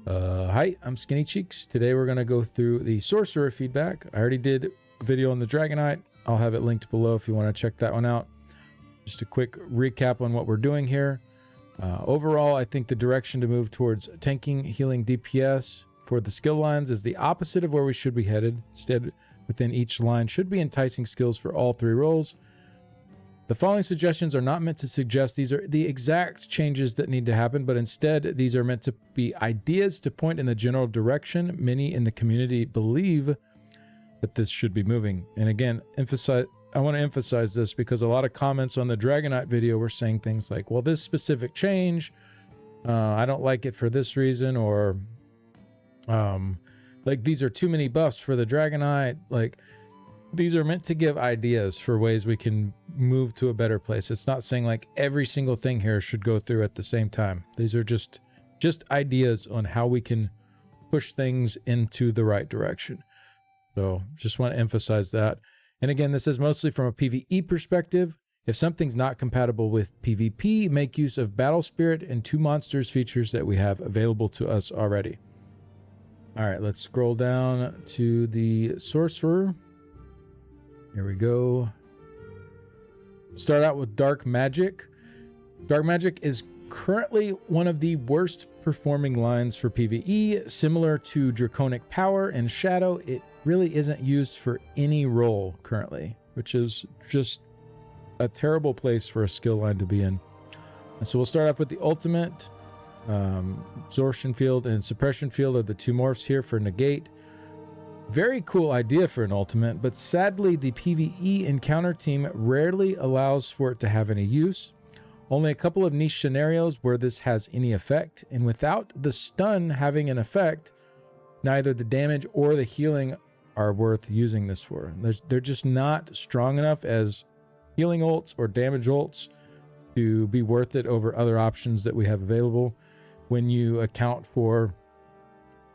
Hi, I'm Skinny Cheeks. Today we're going to go through the Sorcerer feedback. I already did a video on the Dragonite. I'll have it linked below if you want to check that one out. Just a quick recap on what we're doing here. Overall, I think the direction to move towards tanking, healing, DPS for the skill lines is the opposite of where we should be headed. Instead, within each line should be enticing skills for all three roles. The following suggestions are not meant to suggest these are the exact changes that need to happen, but instead these are meant to be ideas to point in the general direction many in the community believe that this should be moving. And again, I want to emphasize this because a lot of comments on the Dragonite video were saying things like, well, this specific change, I don't like it for this reason, or like these are too many buffs for the Dragonite. Like, these are meant to give ideas for ways we can move to a better place. It's not saying like every single thing here should go through at the same time. These are just ideas on how we can push things into the right direction. So just want to emphasize that. And again, this is mostly from a PvE perspective. If something's not compatible with PvP, make use of Battle Spirit and 2 monsters features that we have available to us already. All right, let's scroll down to the Sorcerer. Here we go. Start out with Dark Magic. Dark Magic is currently one of the worst performing lines for PvE. Similar to Draconic Power and Shadow, it really isn't used for any role currently, which is just a terrible place for a skill line to be in. And so we'll start off with the ultimate. Absorption Field and Suppression Field are the 2 morphs here for Negate. Very cool idea for an ultimate, but sadly the PvE encounter team rarely allows for it to have any use. Only a couple of niche scenarios where this has any effect, and without the stun having an effect, neither the damage or the healing are worth using this for. They're just not strong enough as healing ults or damage ults to be worth it over other options that we have available when you account for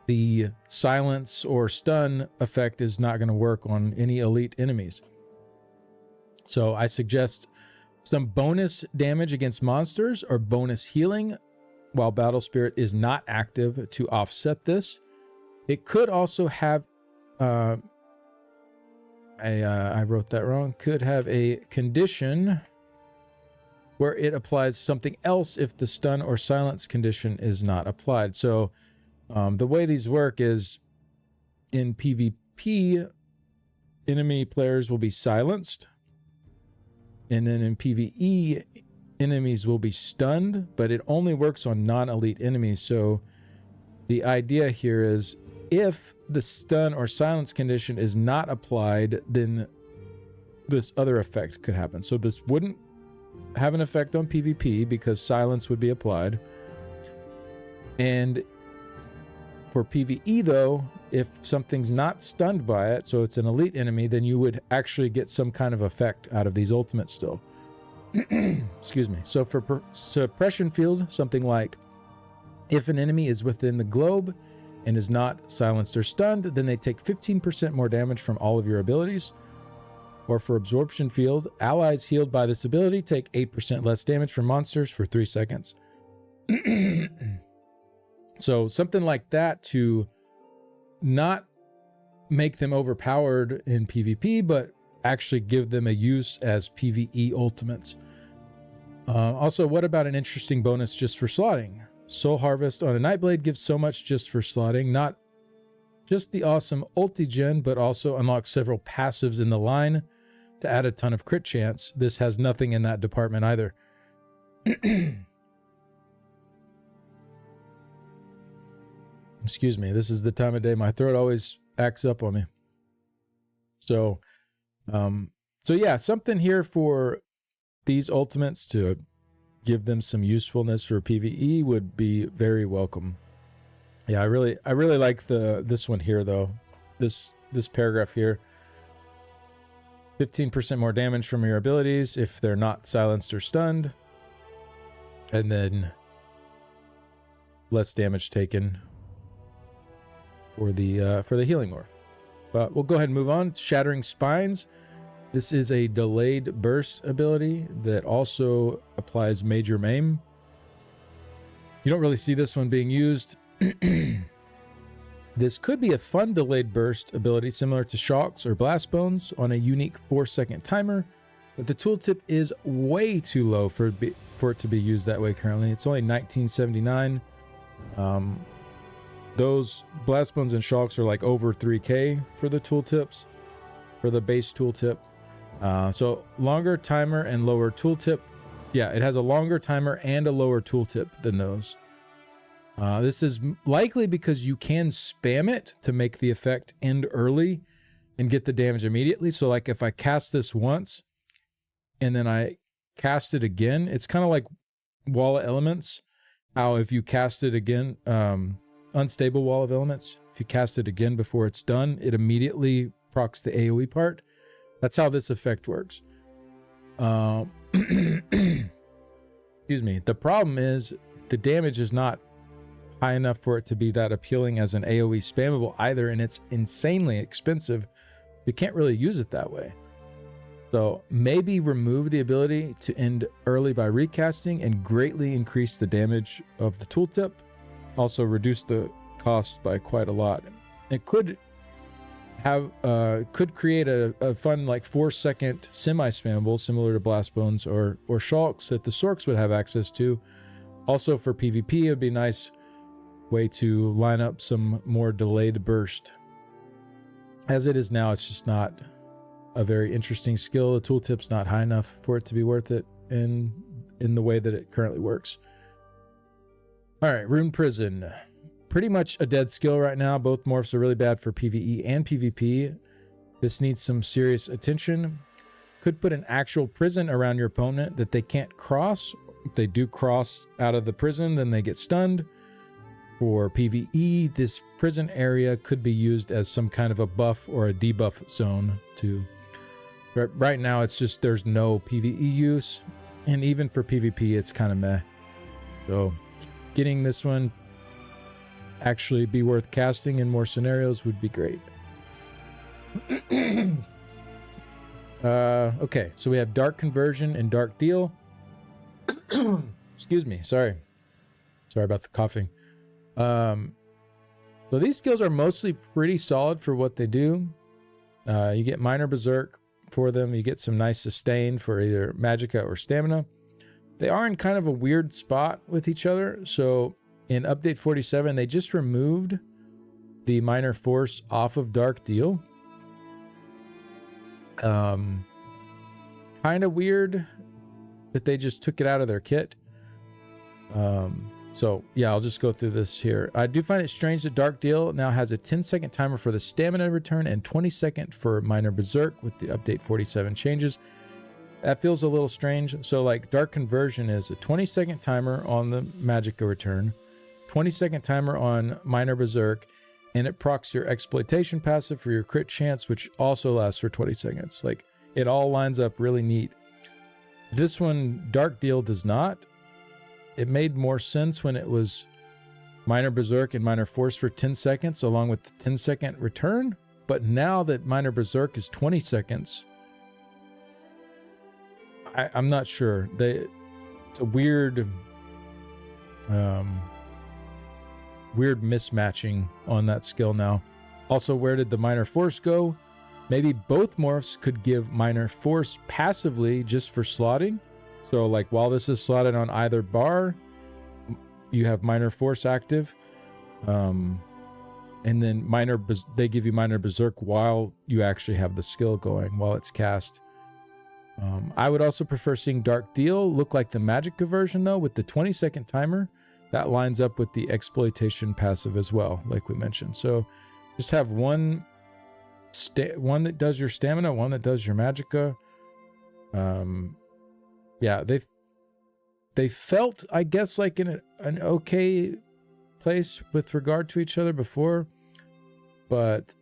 the silence or stun effect is not going to work on any elite enemies. So I suggest some bonus damage against monsters or bonus healing while Battle Spirit is not active to offset this. It could also have I wrote that wrong. Could have a condition where it applies something else if the stun or silence condition is not applied. So the way these work is in PvP, enemy players will be silenced. And then in PvE, enemies will be stunned, but it only works on non-elite enemies. So the idea here is if the stun or silence condition is not applied, then this other effect could happen. So this wouldn't have an effect on PvP because silence would be applied. And for PvE though, if something's not stunned by it, so it's an elite enemy, then you would actually get some kind of effect out of these ultimates still. Excuse me. So for Suppression Field, something like if an enemy is within the globe and is not silenced or stunned, then they take 15% more damage from all of your abilities. Or for Absorption Field, allies healed by this ability take 8% less damage from monsters for 3 seconds. So something like that to not make them overpowered in PvP, but actually give them a use as PvE ultimates. Also, what about an interesting bonus just for slotting? Soul Harvest on a Nightblade gives so much just for slotting, not just the awesome ulti gen, but also unlocks several passives in the line to add a ton of crit chance. This has nothing in that department either. Excuse me, this is the time of day my throat always acts up on me. So yeah, something here for these ultimates to give them some usefulness for PvE would be very welcome. Yeah, I really like this one here though. This paragraph here. 15% more damage from your abilities if they're not silenced or stunned. And then less damage taken for the healing morph. But we'll go ahead and move on. Shattering Spines. This is a delayed burst ability that also applies Major Maim. You don't really see this one being used This could be a fun delayed burst ability similar to Shocks or Blast Bones on a unique 4-second timer, but the tooltip is way too low for it to be used that way currently. It's only 1979. Those Blast Bones and Shocks are like over 3K for the tooltips, for the base tooltip. So longer timer and lower tooltip. Yeah, it has a longer timer and a lower tooltip than those. This is likely because you can spam it to make the effect end early and get the damage immediately. So like if I cast this once and then I cast it again, it's kind of like Wall of Elements. How if you cast it again, Unstable Wall of Elements, if you cast it again before it's done, it immediately procs the AoE part. That's how this effect works. Excuse me. The problem is the damage is not high enough for it to be that appealing as an AoE spammable either, and it's insanely expensive. You can't really use it that way. So maybe remove the ability to end early by recasting and greatly increase the damage of the tooltip. Also reduce the cost by quite a lot. It could have could create a fun like 4-second semi-spammable similar to Blast Bones or Shulks that the Sorks would have access to. Also for PvP, it would be nice way to line up some more delayed burst. As it is now, it's just not a very interesting skill. The tooltip's not high enough for it to be worth it in the way that it currently works. All right, Rune Prison. Pretty much a dead skill right now. Both morphs are really bad for PvE and PvP. This needs some serious attention. Could put an actual prison around your opponent that they can't cross. If they do cross out of the prison, then they get stunned. For PvE, this prison area could be used as some kind of a buff or a debuff zone to... Right now, it's just there's no PvE use. And even for PvP, it's kind of meh. So getting this one actually be worth casting in more scenarios would be great. Okay, so we have Dark Conversion and Dark Deal. Excuse me, sorry about the coughing. So these skills are mostly pretty solid for what they do. You get Minor Berserk for them. You get some nice sustain for either Magicka or Stamina. They are in kind of a weird spot with each other. So in Update 47, they just removed the Minor Force off of Dark Deal. Kind of weird that they just took it out of their kit. So yeah, I'll just go through this here. I do find it strange that Dark Deal now has a 10-second timer for the stamina return and 20-second for Minor Berserk with the Update 47 changes. That feels a little strange. So like Dark Conversion is a 20-second timer on the Magicka return, 20-second timer on Minor Berserk, and it procs your Exploitation passive for your crit chance, which also lasts for 20 seconds. Like it all lines up really neat. This one, Dark Deal, does not. It made more sense when it was Minor Berserk and Minor Force for 10 seconds along with the 10-second return. But now that Minor Berserk is 20 seconds, I'm not sure. It's a weird mismatching on that skill now. Also, where did the Minor Force go? Maybe both morphs could give Minor Force passively just for slotting. So like while this is slotted on either bar, you have Minor Force active. And then they give you Minor Berserk while you actually have the skill going, while it's cast. I would also prefer seeing Dark Deal look like the Magicka version though, with the 20-second timer. That lines up with the Exploitation passive as well, like we mentioned. So just have one that does your stamina, one that does your Magicka. Yeah, they felt, I guess, like in an okay place with regard to each other before, but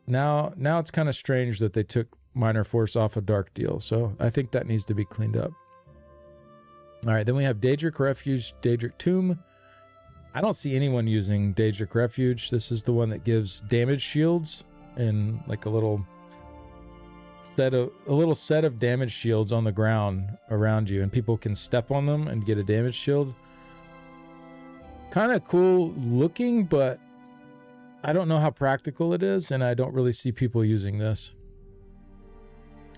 now it's kind of strange that they took Minor Force off of Dark Deal. So I think that needs to be cleaned up. All right, then we have Daedric Refuge, Daedric Tomb. I don't see anyone using Daedric Refuge. This is the one that gives damage shields and like a little set of damage shields on the ground around you, and people can step on them and get a damage shield. kind of cool looking, but I don't know how practical it is, and I don't really see people using this.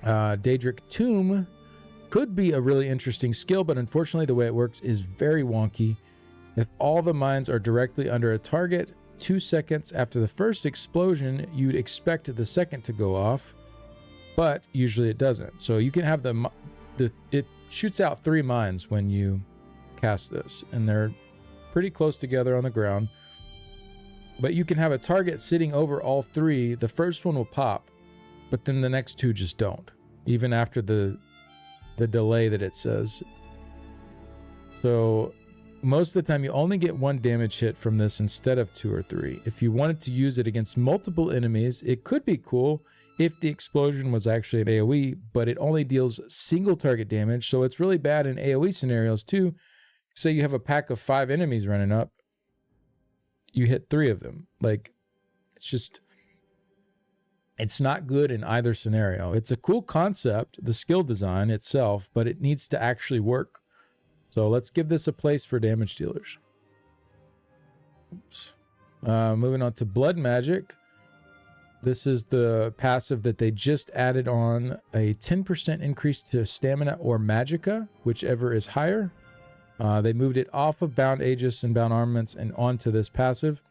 Daedric Tomb could be a really interesting skill, but unfortunately the way it works is very wonky. If all the mines are directly under a target, 2 seconds after the first explosion, you'd expect the second to go off, but usually it doesn't. So you can have it shoots out 3 mines when you cast this, and they're pretty close together on the ground. But you can have a target sitting over all 3. The first one will pop, but then the next 2 just don't, even after the delay that it says. So most of the time you only get 1 damage hit from this instead of 2 or 3. If you wanted to use it against multiple enemies, it could be cool if the explosion was actually an AoE, but it only deals single target damage, so it's really bad in AoE scenarios too. Say you have a pack of 5 enemies running up, you hit 3 of them. Like, it's not good in either scenario. It's a cool concept, the skill design itself, but it needs to actually work. So let's give this a place for damage dealers. Oops. Moving on to Blood Magic. This is the passive that they just added on, a 10% increase to stamina or magicka, whichever is higher. They moved it off of Bound Aegis and Bound Armaments and onto this passive.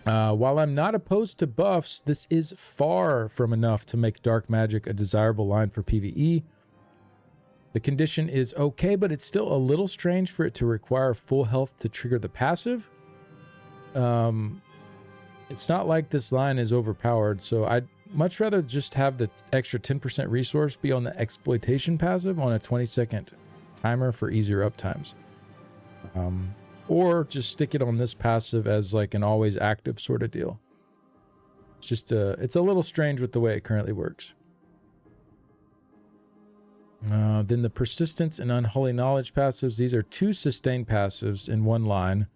While I'm not opposed to buffs, this is far from enough to make Dark Magic a desirable line for PvE. The condition is okay, but it's still a little strange for it to require full health to trigger the passive. It's not like this line is overpowered, so I'd much rather just have the extra 10% resource be on the Exploitation passive on a 20-second timer for easier uptimes. Or just stick it on this passive as like an always active sort of deal. It's just it's a little strange with the way it currently works. Then the Persistence and Unholy Knowledge passives. These are 2 sustained passives in 1 line.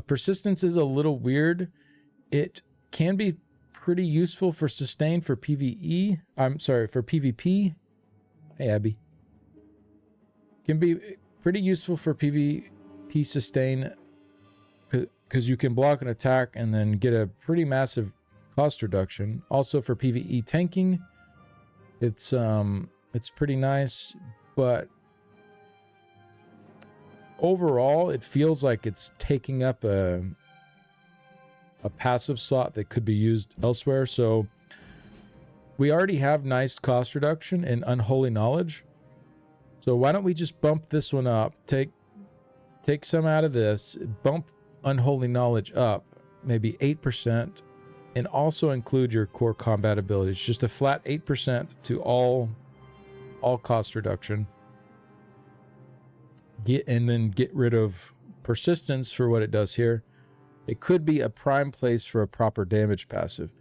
Persistence is a little weird. It can be pretty useful for sustain for PvE. I'm sorry, for PvP. Hey, Abby. Can be pretty useful for PvP sustain because you can block an attack and then get a pretty massive cost reduction. Also for PvE tanking, it's pretty nice, but overall it feels like it's taking up a passive slot that could be used elsewhere. So we already have nice cost reduction in Unholy Knowledge, so why don't we just bump this one up, take some out of this, bump Unholy Knowledge up maybe 8%, and also include your core combat abilities, just a flat 8% to all cost reduction. And then get rid of Persistence for what it does here. It could be a prime place for a proper damage passive.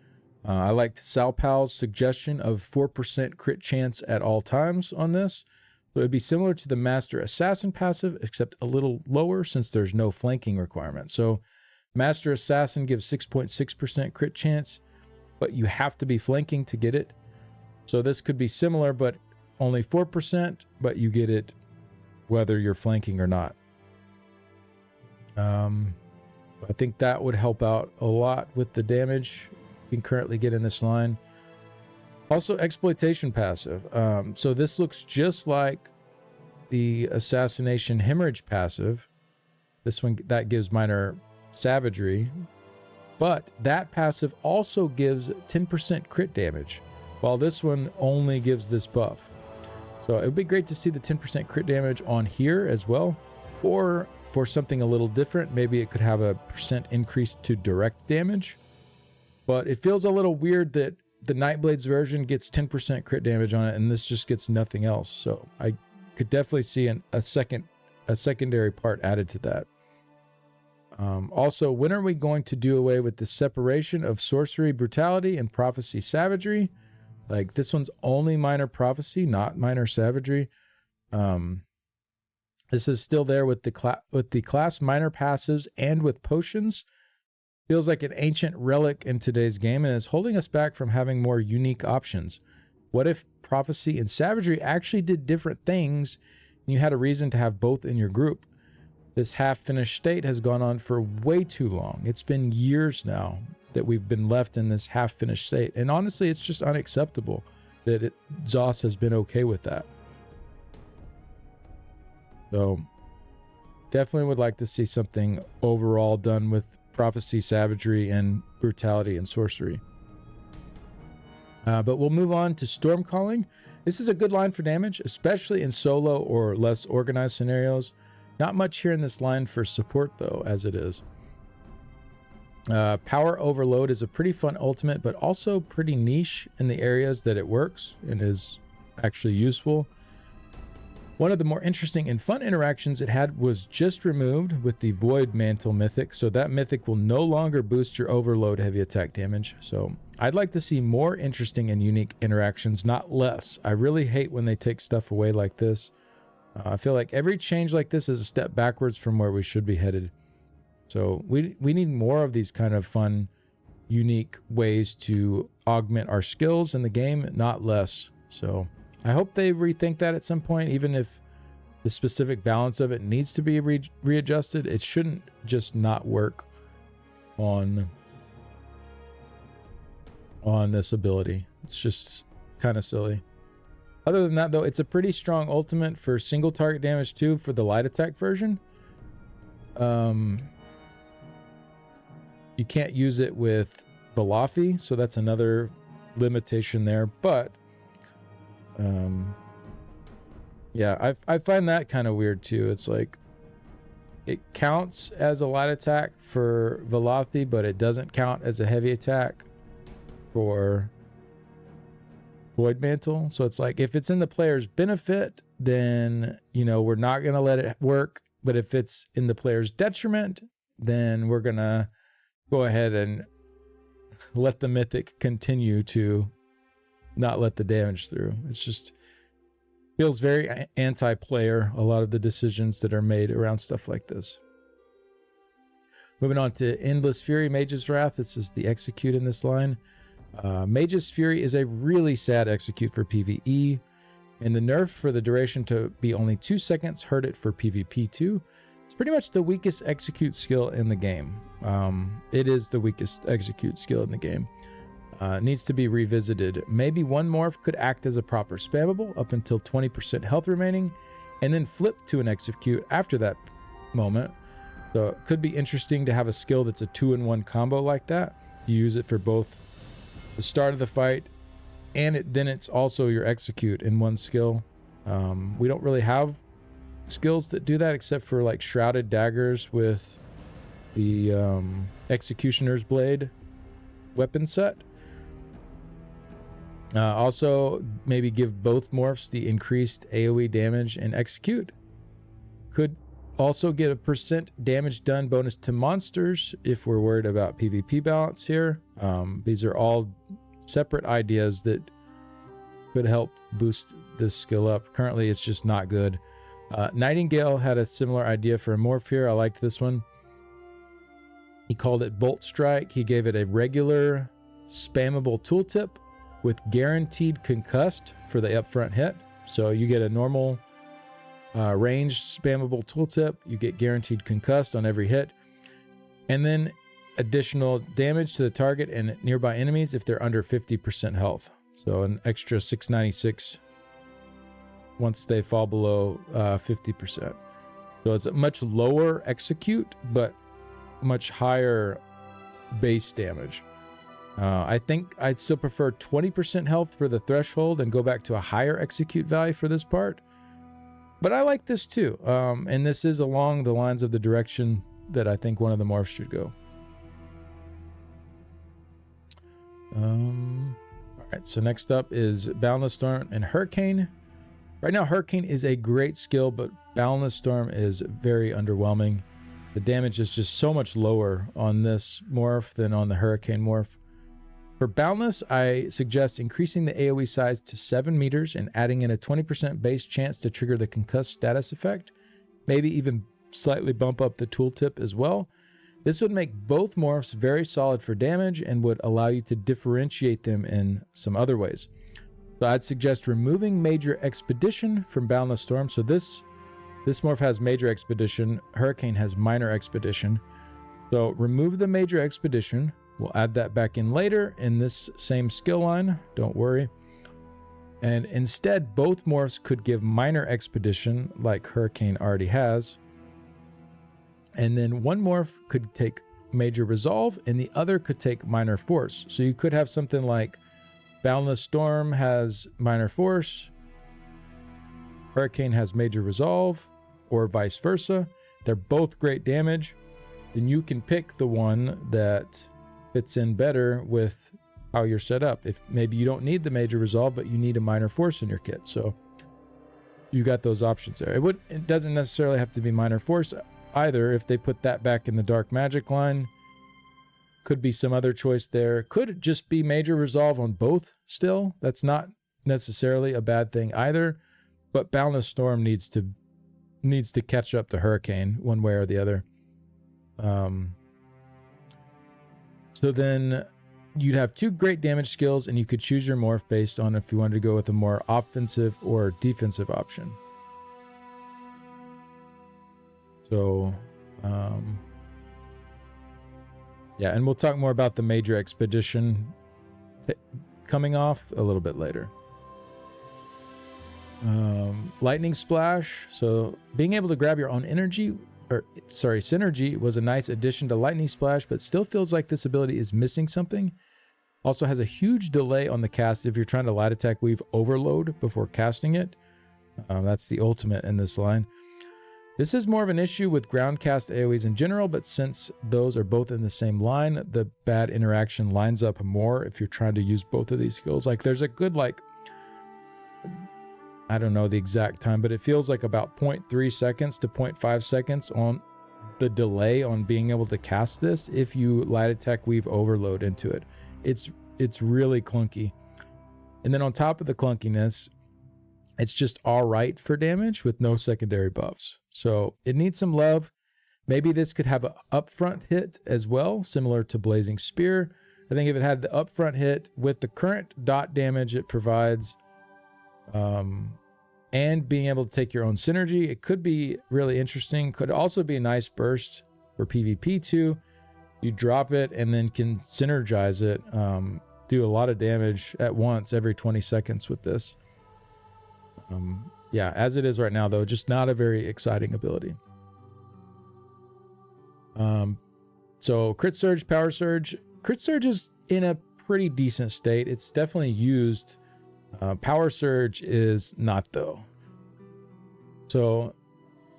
I liked Salpal's suggestion of 4% crit chance at all times on this. So it'd be similar to the Master Assassin passive, except a little lower since there's no flanking requirement. So Master Assassin gives 6.6% crit chance, but you have to be flanking to get it. So this could be similar, but only 4%, but you get it whether you're flanking or not. I think that would help out a lot with the damage you can currently get in this line. Also, Exploitation passive. So this looks just like the Assassination Hemorrhage passive. This one, that gives minor savagery. But that passive also gives 10% crit damage, while this one only gives this buff. So it would be great to see the 10% crit damage on here as well. Or for something a little different, maybe it could have a % increase to direct damage. But it feels a little weird that the Nightblade's version gets 10% crit damage on it, and this just gets nothing else. So I could definitely see a secondary part added to that. Also, when are we going to do away with the separation of Sorcery Brutality and Prophecy Savagery? Like, this one's only Minor Prophecy, not Minor Savagery. This is still there with the class minor passives and with potions. Feels like an ancient relic in today's game and is holding us back from having more unique options. What if Prophecy and Savagery actually did different things and you had a reason to have both in your group? This half-finished state has gone on for way too long. It's been years now that we've been left in this half-finished state. And honestly, it's just unacceptable that ZOS has been okay with that. So definitely would like to see something overall done with prophecy, savagery, and brutality and sorcery. But we'll move on to Storm Calling. This is a good line for damage, especially in solo or less organized scenarios. Not much here in this line for support, though, as it is. Power Overload is a pretty fun ultimate, but also pretty niche in the areas that it works and is actually useful. One of the more interesting and fun interactions it had was just removed with the Void Mantle mythic, so that mythic will no longer boost your Overload heavy attack damage. So I'd like to see more interesting and unique interactions, not less. I really hate when they take stuff away like this. I feel like every change like this is a step backwards from where we should be headed. So we need more of these kind of fun, unique ways to augment our skills in the game, not less. So I hope they rethink that at some point, even if the specific balance of it needs to be readjusted. It shouldn't just not work on this ability. It's just kind of silly. Other than that, though, it's a pretty strong ultimate for single target damage too for the light attack version. You can't use it with Velothi, so that's another limitation there. But yeah, I find that kind of weird too. It's like it counts as a light attack for Velothi, but it doesn't count as a heavy attack for Void Mantle. So it's like if it's in the player's benefit, then we're not going to let it work. But if it's in the player's detriment, then we're going to go ahead and let the mythic continue to not let the damage through. It's just feels very anti-player, a lot of the decisions that are made around stuff like this. Moving on to Endless Fury, Mage's Wrath. This is the execute in this line. Mage's Fury is a really sad execute for PvE, and the nerf for the duration to be only 2 seconds hurt it for PvP too. It's pretty much the weakest execute skill in the game. It is the weakest execute skill in the game. Needs to be revisited. Maybe one morph could act as a proper spammable up until 20% health remaining, and then flip to an execute after that moment. So it could be interesting to have a skill that's a 2-in-1 combo like that. You use it for both the start of the fight, and then it's also your execute in one skill. We don't really have skills that do that except for like Shrouded Daggers with the Executioner's Blade weapon set. Also, maybe give both morphs the increased AoE damage and execute. Could also get a % damage done bonus to monsters if we're worried about PvP balance here. These are all separate ideas that could help boost this skill up. Currently, it's just not good. Nightingale had a similar idea for a morph here. I liked this one. He called it Bolt Strike. He gave it a regular spammable tooltip with guaranteed concussed for the upfront hit. So you get a normal ranged spammable tooltip. You get guaranteed concussed on every hit. And then additional damage to the target and nearby enemies if they're under 50% health. So an extra 696 once they fall below 50%. So it's a much lower execute, but much higher base damage. I think I'd still prefer 20% health for the threshold and go back to a higher execute value for this part. But I like this too. And this is along the lines of the direction that I think one of the morphs should go. All right, so next up is Boundless Storm and Hurricane. Right now, Hurricane is a great skill, but Boundless Storm is very underwhelming. The damage is just so much lower on this morph than on the Hurricane morph. For Boundless, I suggest increasing the AoE size to 7 meters and adding in a 20% base chance to trigger the concussed status effect. Maybe even slightly bump up the tooltip as well. This would make both morphs very solid for damage and would allow you to differentiate them in some other ways. So I'd suggest removing Major Expedition from Boundless Storm. So this This morph has Major Expedition. Hurricane has Minor Expedition. So remove the Major Expedition. We'll add that back in later in this same skill line. Don't worry. And instead, both morphs could give Minor Expedition, like Hurricane already has. And then one morph could take Major Resolve, and the other could take Minor Force. So you could have something like Boundless Storm has Minor Force, Hurricane has Major Resolve, or vice versa. They're both great damage. Then you can pick the one that fits in better with how you're set up. If maybe you don't need the Major Resolve, but you need a Minor Force in your kit. So you got those options there. It doesn't necessarily have to be Minor Force either. If they put that back in the Dark Magic line, could be some other choice there. Could just be Major Resolve on both still. That's not necessarily a bad thing either. But Boundless Storm needs to catch up to Hurricane one way or the other. So then you'd have two great damage skills, and you could choose your morph based on if you wanted to go with a more offensive or defensive option. So, yeah, and we'll talk more about the Major Expedition coming off a little bit later. Lightning Splash. So being able to grab your own synergy was a nice addition to Lightning Splash, but still feels like this ability is missing something. Also has a huge delay on the cast if you're trying to light attack weave overload before casting it. That's the ultimate in this line. This is more of an issue with ground cast AoEs in general, but since those are both in the same line, the bad interaction lines up more if you're trying to use both of these skills. Like there's a good, I don't know the exact time, but it feels like about 0.3 seconds to 0.5 seconds on the delay on being able to cast this if you light attack weave overload into it. It's really clunky. And then on top of the clunkiness, it's just all right for damage with no secondary buffs. So it needs some love. Maybe this could have an upfront hit as well, similar to Blazing Spear. I think if it had the upfront hit with the current dot damage it provides, and being able to take your own synergy, it could be really interesting. Could also be a nice burst for PvP too. You drop it and then can synergize it, do a lot of damage at once every 20 seconds with this. Yeah, as it is right now though, just not a very exciting ability. So Crit Surge, Power Surge. Crit Surge is in a pretty decent state. It's definitely used. Power Surge is not though. So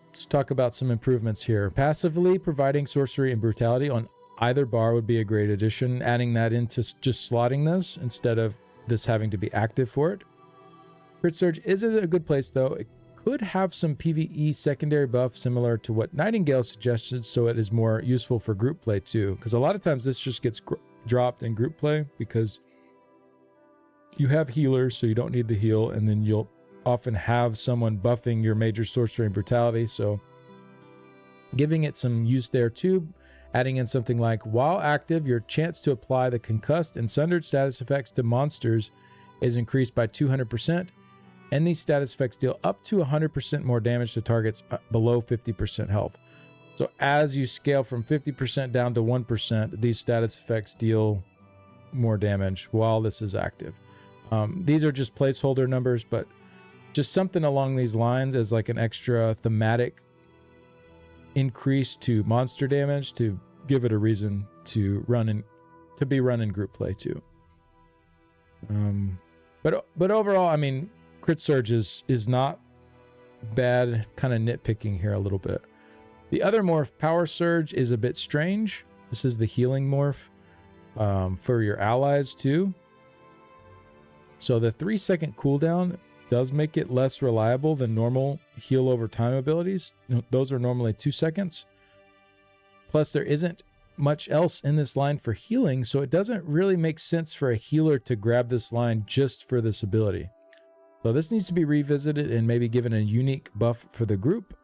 let's talk about some improvements here. Passively providing Sorcery and Brutality on either bar would be a great addition. Adding that into just slotting this instead of this having to be active for it. Crit Surge is a good place though. It could have some PvE secondary buff similar to what Nightingale suggested, so it is more useful for group play too. Because a lot of times this just gets dropped in group play because you have healers, so you don't need the heal, and then you'll often have someone buffing your major Sorcery and Brutality, so giving it some use there too. Adding in something like, while active, your chance to apply the concussed and sundered status effects to monsters is increased by 200%, and these status effects deal up to 100% more damage to targets below 50% health. So as you scale from 50% down to 1%, these status effects deal more damage while this is active. These are just placeholder numbers, but just something along these lines as like an extra thematic increase to monster damage to give it a reason to be run in group play too. But overall, I mean, Crit Surge is not bad. Kind of nitpicking here a little bit. The other morph, Power Surge, is a bit strange. This is the healing morph for your allies too. So the 3-second cooldown does make it less reliable than normal heal over time abilities. Those are normally 2 seconds. Plus there isn't much else in this line for healing, so it doesn't really make sense for a healer to grab this line just for this ability. So this needs to be revisited and maybe given a unique buff for the group.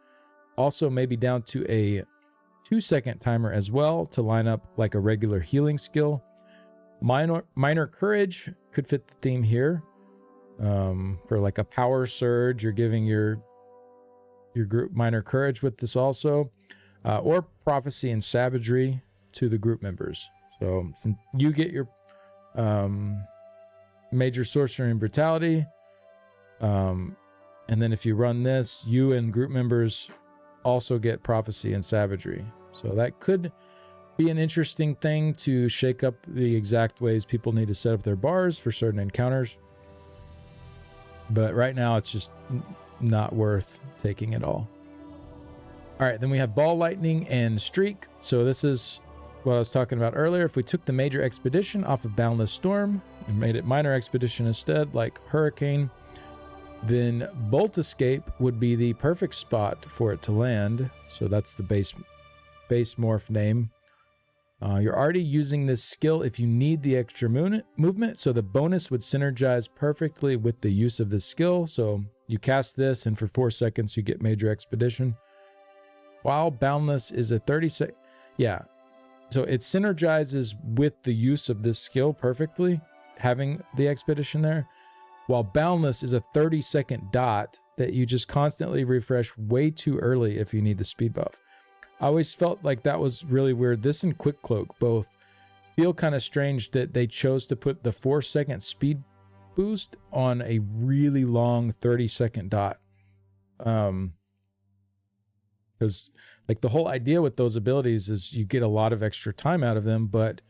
Also maybe down to a 2-second timer as well to line up like a regular healing skill. Minor Courage could fit the theme here. For like a Power Surge, you're giving your your group minor courage with this also, or prophecy and savagery to the group members. So since you get your major sorcery and brutality, and then if you run this, you and group members also get prophecy and savagery. So that could be an interesting thing to shake up the exact ways people need to set up their bars for certain encounters. But right now it's just not worth taking at all. All right, then we have ball lightning and streak. So this is what I was talking about earlier. If we took the major expedition off of Boundless Storm and made it minor expedition instead, like Hurricane, then Bolt Escape would be the perfect spot for it to land. So that's the base morph name. You're already using this skill if you need the extra movement, so the bonus would synergize perfectly with the use of this skill. So you cast this, and for 4 seconds you get Major Expedition. While Boundless is a 30-second... Yeah, so it synergizes with the use of this skill perfectly, having the Expedition there. While Boundless is a 30-second dot that you just constantly refresh way too early if you need the speed buff. I always felt like that was really weird. This and Quick Cloak both feel kind of strange that they chose to put the 4-second speed boost on a really long 30-second dot. Because like the whole idea with those abilities is you get a lot of extra time out of them, but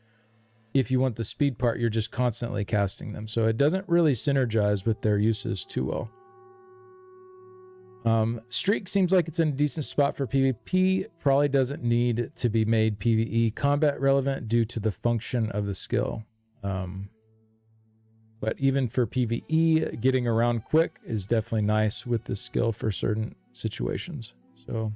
if you want the speed part, you're just constantly casting them. So it doesn't really synergize with their uses too well. Streak seems like it's in a decent spot for PvP. Probably doesn't need to be made PvE combat relevant due to the function of the skill. But even for PvE, getting around quick is definitely nice with the skill for certain situations. So,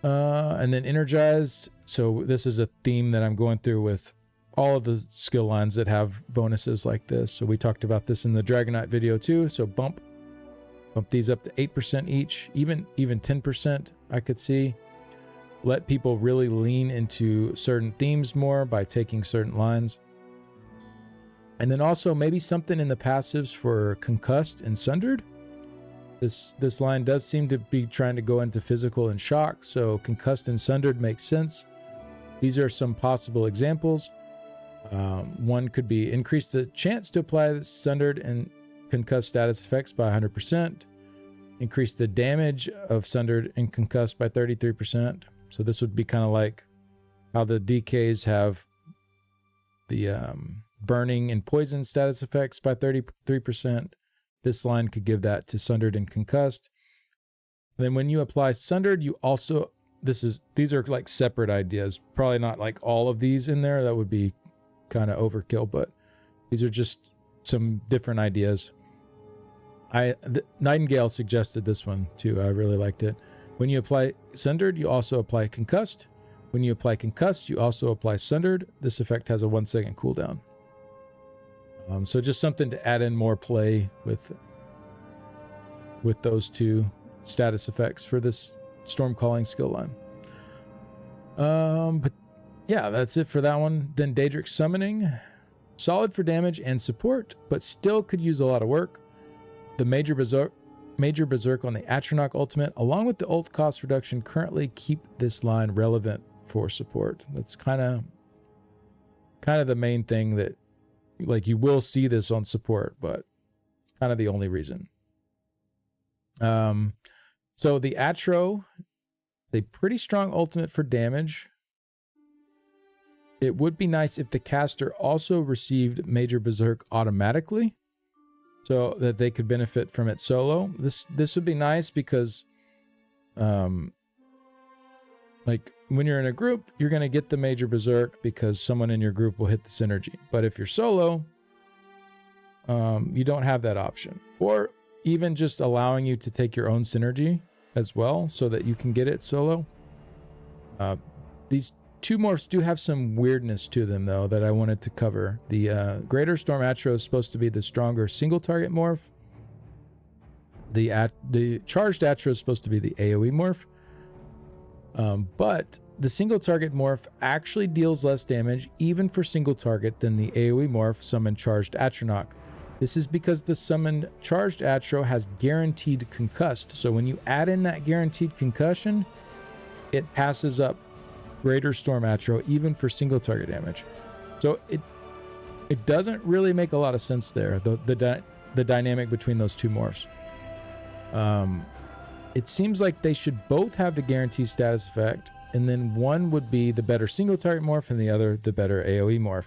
and then Energized. So this is a theme that I'm going through with all of the skill lines that have bonuses like this. So we talked about this in the Dragonite video too. So bump these up to 8% each, even 10% I could see. Let people really lean into certain themes more by taking certain lines. And then also maybe something in the passives for Concussed and Sundered. This line does seem to be trying to go into physical and shock, so Concussed and Sundered makes sense. These are some possible examples. One could be increase the chance to apply the Sundered and Concussed status effects by 100%. Increase the damage of Sundered and Concussed by 33%. So this would be kind of like how the DKs have the burning and poison status effects by 33%. This line could give that to Sundered and Concussed. Then when you apply Sundered, you also, these are like separate ideas. Probably not like all of these in there. That would be kind of overkill, but these are just some different ideas. Nightingale suggested this one too. I really liked it. When you apply Sundered, you also apply Concussed. When you apply Concussed, you also apply Sundered. This effect has a 1-second cooldown. So just something to add in more play with those two status effects for this Stormcalling skill line. But yeah, that's it for that one. Then Daedric Summoning. Solid for damage and support, but still could use a lot of work. The Major Berserk on the Atronach ultimate, along with the ult cost reduction, currently keep this line relevant for support. That's kind of the main thing that, like, you will see this on support, but kind of the only reason. So the Atro, a pretty strong ultimate for damage. It would be nice if the caster also received Major Berserk automatically, so that they could benefit from it solo. This would be nice because, like, when you're in a group, you're going to get the Major Berserk because someone in your group will hit the synergy. But if you're solo, you don't have that option. Or even just allowing you to take your own synergy as well so that you can get it solo. These two morphs do have some weirdness to them, though, that I wanted to cover. The Greater Storm Atro is supposed to be the stronger single target morph. The Charged Atro is supposed to be the AoE morph. But the single target morph actually deals less damage, even for single target, than the AoE morph summoned Charged Atronach. This is because the summoned charged Atro has guaranteed concussed. So when you add in that guaranteed concussion, it passes up Greater Storm Atro even for single target damage. So it doesn't really make a lot of sense there, the dynamic between those two morphs. It seems like they should both have the guaranteed status effect, and then one would be the better single target morph and the other the better AoE morph,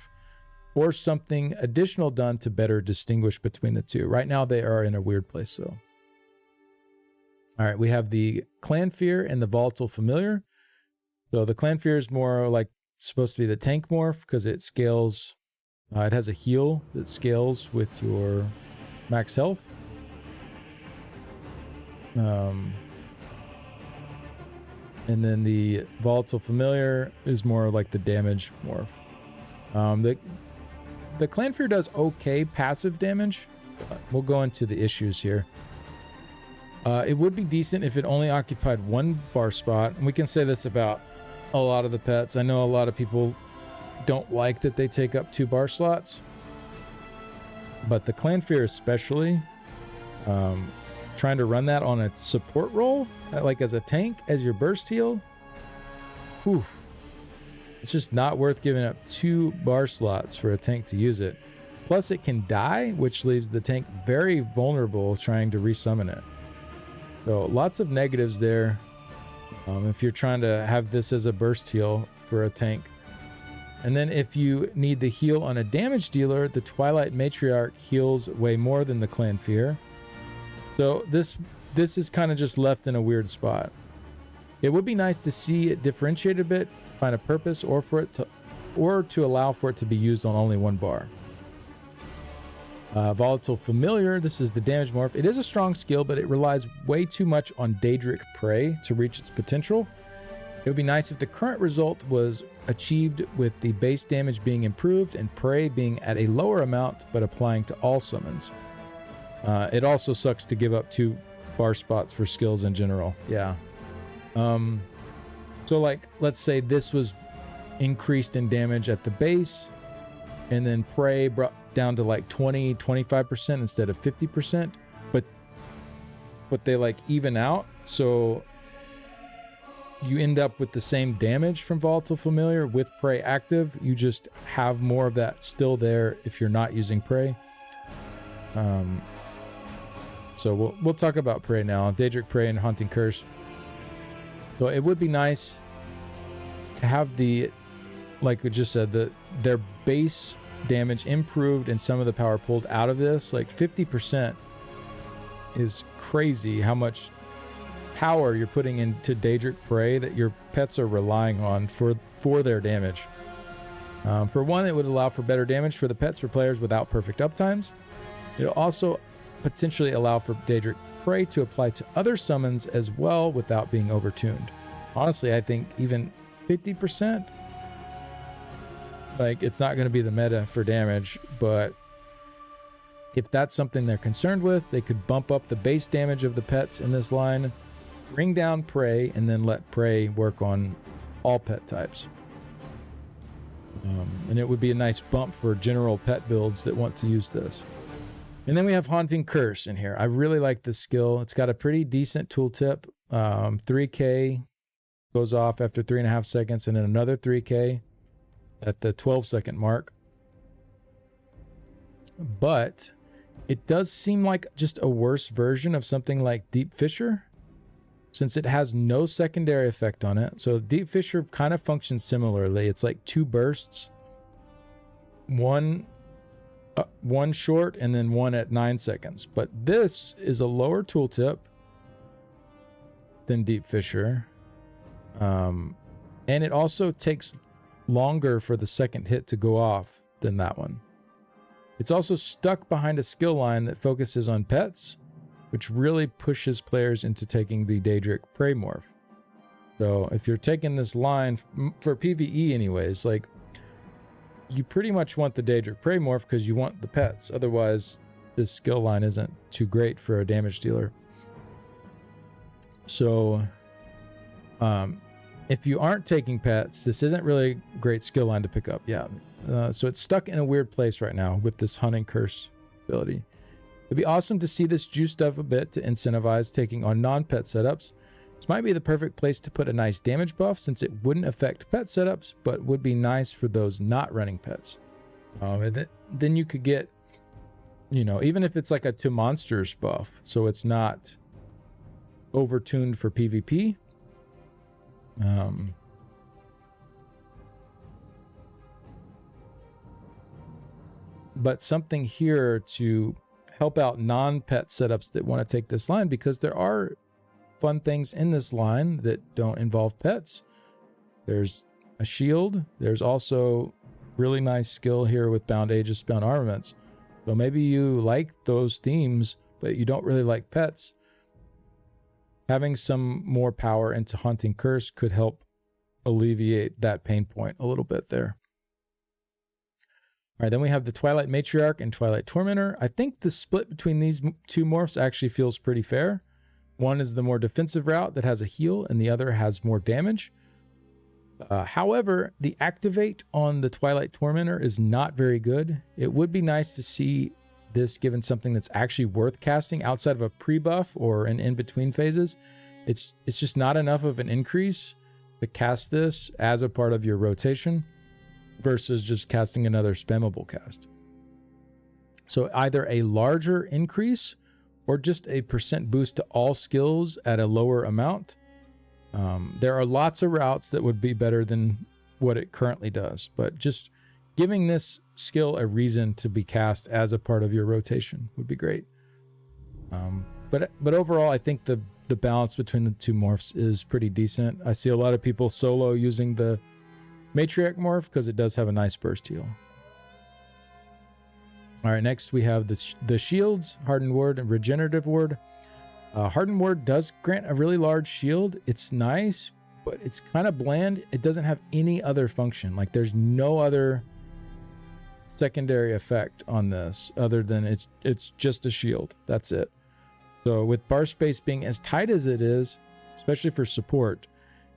or something additional done to better distinguish between the two. Right now they are in a weird place though. All right, we have the Clan Fear and the Volatile Familiar. So the Clan Fear is more like supposed to be the tank morph because it scales. It has a heal that scales with your max health. And then the Volatile Familiar is more like the damage morph. The Clan Fear does okay passive damage. We'll go into the issues here. It would be decent if it only occupied one bar spot. And we can say this about a lot of the pets. I know a lot of people don't like that they take up 2 bar slots. But the Clan Fear especially, trying to run that on a support role, like as a tank, as your burst heal, whew, it's just not worth giving up 2 bar slots for a tank to use it. Plus it can die, which leaves the tank very vulnerable trying to resummon it. So lots of negatives there if you're trying to have this as a burst heal for a tank. And then if you need the heal on a damage dealer, the Twilight Matriarch heals way more than the Clan Fear. So this is kind of just left in a weird spot. It would be nice to see it differentiate a bit to find a purpose, or to allow for it to be used on only 1 bar. Volatile Familiar, this is the damage morph. It is a strong skill, but it relies way too much on Daedric Prey to reach its potential. It would be nice if the current result was achieved with the base damage being improved and Prey being at a lower amount but applying to all summons. It also sucks to give up 2 bar spots for skills in general. Yeah. So like, let's say this was increased in damage at the base, and then Prey brought down to like 25% instead of 50%, but they like even out, so you end up with the same damage from Volatile Familiar with Prey active. You just have more of that still there if you're not using Prey. So we'll talk about Prey now. Daedric Prey and Haunting Curse. So it would be nice to have the, like we just said, their base damage improved and some of the power pulled out of this. Like 50% is crazy how much power you're putting into Daedric Prey that your pets are relying on for their damage. For one, it would allow for better damage for the pets for players without perfect uptimes. It'll also potentially allow for Daedric Prey to apply to other summons as well without being overtuned. Honestly, I think even 50%, like, it's not going to be the meta for damage, but if that's something they're concerned with, they could bump up the base damage of the pets in this line, bring down Prey, and then let Prey work on all pet types. And it would be a nice bump for general pet builds that want to use this. And then we have Haunting Curse in here. I really like this skill. It's got a pretty decent tooltip. 3k goes off after 3.5 seconds, and then another 3k at the 12-second mark. But it does seem like just a worse version of something like Deep Fissure, since it has no secondary effect on it. So Deep Fissure kind of functions similarly. It's like 2 bursts, one short and then one at 9 seconds. But this is a lower tooltip than Deep Fissure. And it also takes longer for the second hit to go off than that one. It's also stuck behind a skill line that focuses on pets, which really pushes players into taking the Daedric Prey morph. So if you're taking this line for PvE anyways, like, you pretty much want the Daedric Prey morph because you want the pets. Otherwise, this skill line isn't too great for a damage dealer. So if you aren't taking pets, this isn't really a great skill line to pick up. Yeah. So it's stuck in a weird place right now with this Haunting Curse ability. It'd be awesome to see this juiced up a bit to incentivize taking on non-pet setups. This might be the perfect place to put a nice damage buff since it wouldn't affect pet setups, but would be nice for those not running pets. Then you could get, you know, even if it's like a to monsters buff, so it's not overtuned for PvP. But something here to help out non-pet setups that want to take this line, because there are fun things in this line that don't involve pets. There's a shield. There's also really nice skill here with Bound Aegis, Bound Armaments. So maybe you like those themes, but you don't really like pets. Having some more power into Haunting Curse could help alleviate that pain point a little bit there. All right, then we have the Twilight Matriarch and Twilight Tormentor. I think the split between these two morphs actually feels pretty fair. One is the more defensive route that has a heal, and the other has more damage. However, the activate on the Twilight Tormentor is not very good. It would be nice to see this given something that's actually worth casting outside of a pre-buff or an in-between phases. It's just not enough of an increase to cast this as a part of your rotation versus just casting another spammable cast. So either a larger increase or just a % boost to all skills at a lower amount. There are lots of routes that would be better than what it currently does, but just giving this skill a reason to be cast as a part of your rotation would be great. But overall, I think the balance between the two morphs is pretty decent. I see a lot of people solo using the Matriarch morph because it does have a nice burst heal. All right, next we have the shields, Hardened Ward and Regenerative Ward. Hardened Ward does grant a really large shield. It's nice, but it's kind of bland. It doesn't have any other function. Like there's no other secondary effect on this other than it's just a shield. That's it. So with bar space being as tight as it is, especially for support,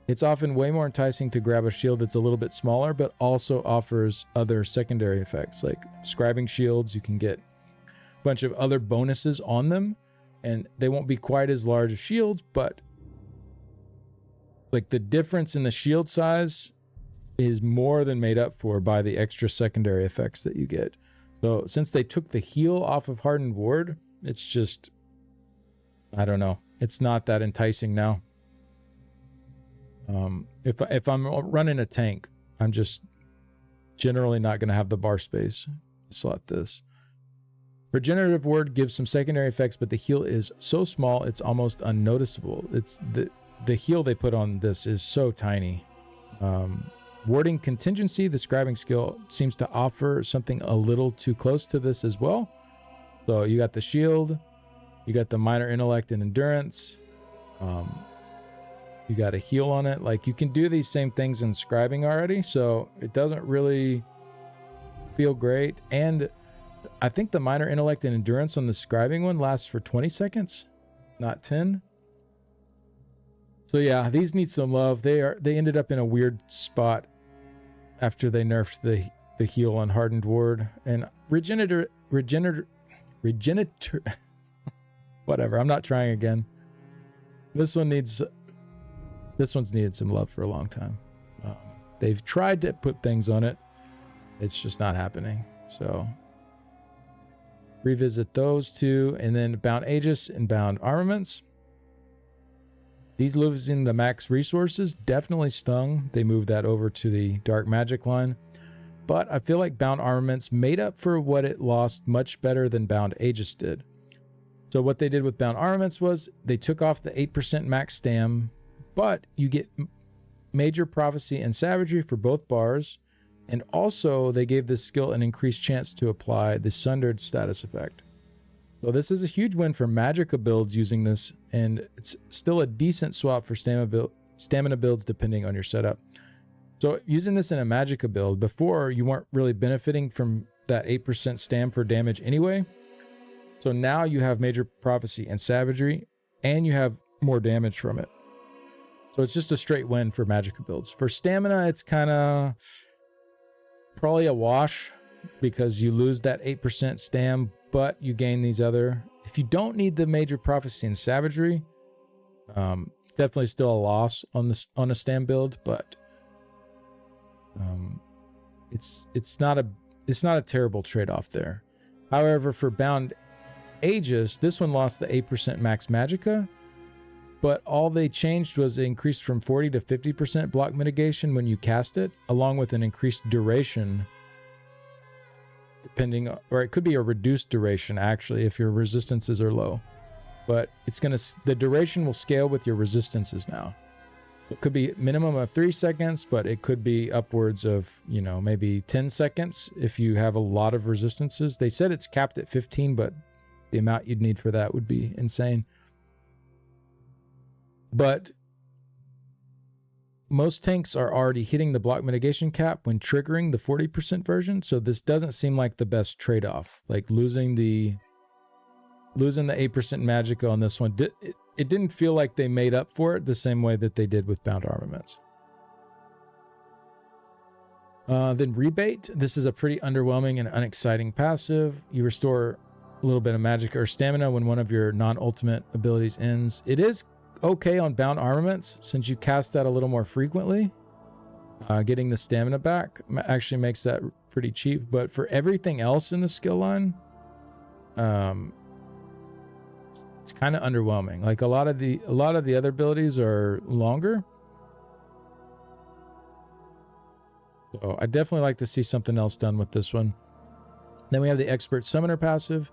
it's often way more enticing to grab a shield that's a little bit smaller, but also offers other secondary effects like scribing shields. You can get a bunch of other bonuses on them, and they won't be quite as large as shields, but like the difference in the shield size is more than made up for by the extra secondary effects that you get. So since they took the heal off of Hardened Ward, it's just, I don't know. It's not that enticing now. If I'm running a tank, I'm just generally not going to have the bar space to slot this. Regenerative Ward gives some secondary effects, but the heal is so small it's almost unnoticeable. It's the heal they put on this is so tiny. Warding Contingency, the scribing skill, seems to offer something a little too close to this as well. So you got the shield, you got the minor intellect and endurance. You got a heal on it. Like you can do these same things in scribing already, so it doesn't really feel great. And I think the minor intellect and endurance on the scribing one lasts for 20 seconds, not 10. So yeah, these need some love. They ended up in a weird spot after they nerfed the heal on Hardened Ward and regenerator whatever. I'm not trying again. This one's needed some love for a long time. They've tried to put things on it. It's just not happening. So revisit those two, and then Bound Aegis and Bound Armaments. These losing the max resources definitely stung. They moved that over to the Dark Magic line. But I feel like Bound Armaments made up for what it lost much better than Bound Aegis did. So what they did with Bound Armaments was they took off the 8% max stam, but you get Major Prophecy and Savagery for both bars, and also they gave this skill an increased chance to apply the Sundered status effect. So this is a huge win for Magicka builds using this, and it's still a decent swap for stamina builds depending on your setup. So using this in a Magicka build, before you weren't really benefiting from that 8% stam for damage anyway. So now you have Major Prophecy and Savagery, and you have more damage from it. So it's just a straight win for Magicka builds. For stamina, it's kind of probably a wash because you lose that 8% stam, but you gain these other. If you don't need the Major Prophecy and Savagery, definitely still a loss on this on a stand build, but it's not a terrible trade-off there. However, for Bound Aegis, this one lost the 8% max magicka, but all they changed was it increased from 40 to 50% block mitigation when you cast it, along with an increased duration, depending, or it could be a reduced duration actually if your resistances are low. But the duration will scale with your resistances now. It could be minimum of 3 seconds, but it could be upwards of, maybe 10 seconds if you have a lot of resistances. They said it's capped at 15, but the amount you'd need for that would be insane. But most tanks are already hitting the block mitigation cap when triggering the 40% version, so this doesn't seem like the best trade-off. Like losing the 8% magicka on this one, it didn't feel like they made up for it the same way that they did with Bound Armaments. Then Rebate. This is a pretty underwhelming and unexciting passive. You restore a little bit of magic or stamina when one of your non-ultimate abilities ends. It is okay on Bound Armaments since you cast that a little more frequently. Getting the stamina back actually makes that pretty cheap, but for everything else in the skill line, it's kind of underwhelming. Like a lot of the other abilities are longer. So I definitely like to see something else done with this one. Then we have the Expert Summoner passive.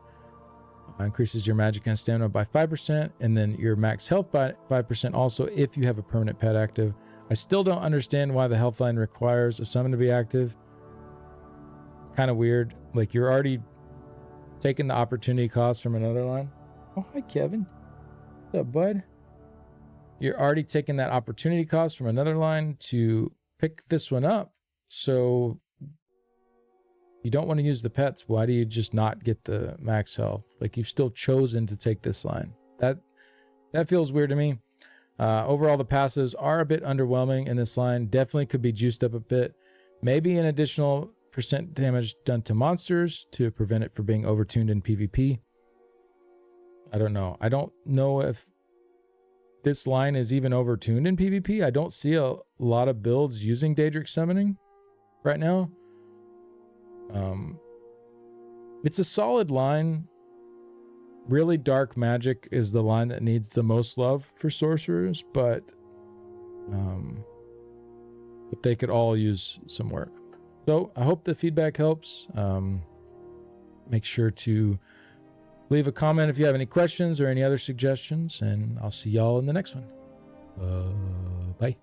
Increases your magic and stamina by 5%, and then your max health by 5% also if you have a permanent pet active. I still don't understand why the health line requires a summon to be active. It's kind of weird. Like you're already taking the opportunity cost from another line. Oh, hi, Kevin. What's up, bud? You're already taking that opportunity cost from another line to pick this one up. So you don't want to use the pets. Why do you just not get the max health? Like you've still chosen to take this line. That feels weird to me. Overall, the passives are a bit underwhelming in this line. Definitely could be juiced up a bit. Maybe an additional % damage done to monsters to prevent it from being overtuned in PvP. I don't know. I don't know if this line is even overtuned in PvP. I don't see a lot of builds using Daedric Summoning right now. It's a solid line. Really Dark Magic is the line that needs the most love for sorcerers, but they could all use some work. So I hope the feedback helps. Make sure to leave a comment if you have any questions or any other suggestions, and I'll see y'all in the next one. Bye.